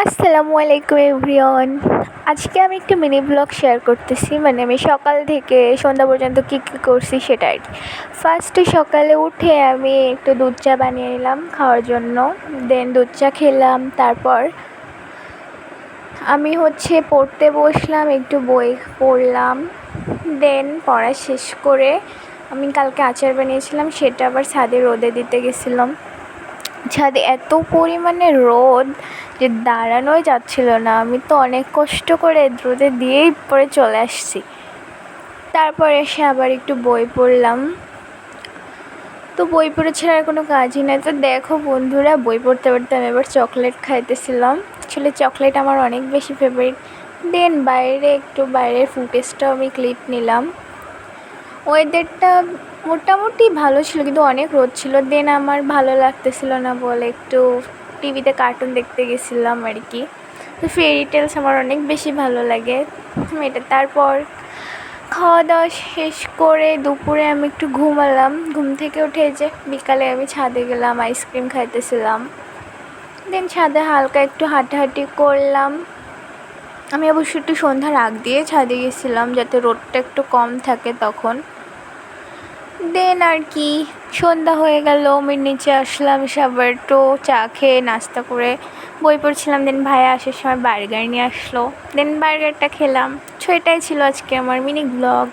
আসসালামু আলাইকুম এভরিওয়ান। আজকে আমি একটা মিনি ব্লগ শেয়ার করতেছি, মানে আমি সকাল থেকে সন্ধ্যা পর্যন্ত কী কী করছি সেটা আর কি। ফার্স্টে সকালে উঠে আমি একটু দুধ চা বানিয়ে নিলাম খাওয়ার জন্য, দেন দুধ চা খেলাম। তারপর আমি পড়তে বসলাম, একটু বই পড়লাম। দেন পড়া শেষ করে আমি কালকে আচার বানিয়েছিলাম, সেটা আবার ছাদে রোদে দিতে গেছিলাম। ছাদে এত পরিমাণে রোদ যে দাঁড়ানোই যাচ্ছিল না, আমি তো অনেক কষ্ট করে রোদে দিয়েই পরে চলে আসছি। তারপর এসে আবার একটু বই পড়লাম। তো বই পড়ে ছাড়া আর কোনো কাজই নাই। তো দেখো বন্ধুরা, বই পড়তে পড়তে আমি এবার চকলেট খাইতেছিলাম। আসলে চকলেট আমার অনেক বেশি ফেভারিট। দেন বাইরের ফুটেজটাও আমি ক্লিপ নিলাম। ওয়েদারটা মোটামুটি ভালো ছিল, কিন্তু অনেক রোদ ছিল। দেন আমার ভালো লাগতেছিল না বলে একটু টিভিতে কার্টুন দেখতে গেছিলাম আর কি। তো ফেরি টেলস আমার অনেক বেশি ভালো লাগে এটা। তারপর খাওয়া দাওয়া শেষ করে দুপুরে আমি একটু ঘুমালাম। ঘুম থেকে উঠে যে বিকালে আমি ছাদে গেলাম, আইসক্রিম খাইতেছিলাম। দেন ছাদে হালকা একটু হাঁটাহাঁটি করলাম। আমি অবশ্য একটু সন্ধ্যার আগ দিয়ে ছাদে গেছিলাম, যাতে রোদটা একটু কম থাকে তখন। দেন আর কি, সন্ধ্যা হয়ে গেল, আমি নিচে আসলাম, সবার একটু চা খেয়ে নাস্তা করে বই পড়ছিলাম। দেন ভাইয়া আসার সময় বার্গার নিয়ে আসলো, দেন বার্গারটা খেলাম। এটাই ছিল আজকে আমার মিনি ব্লগ।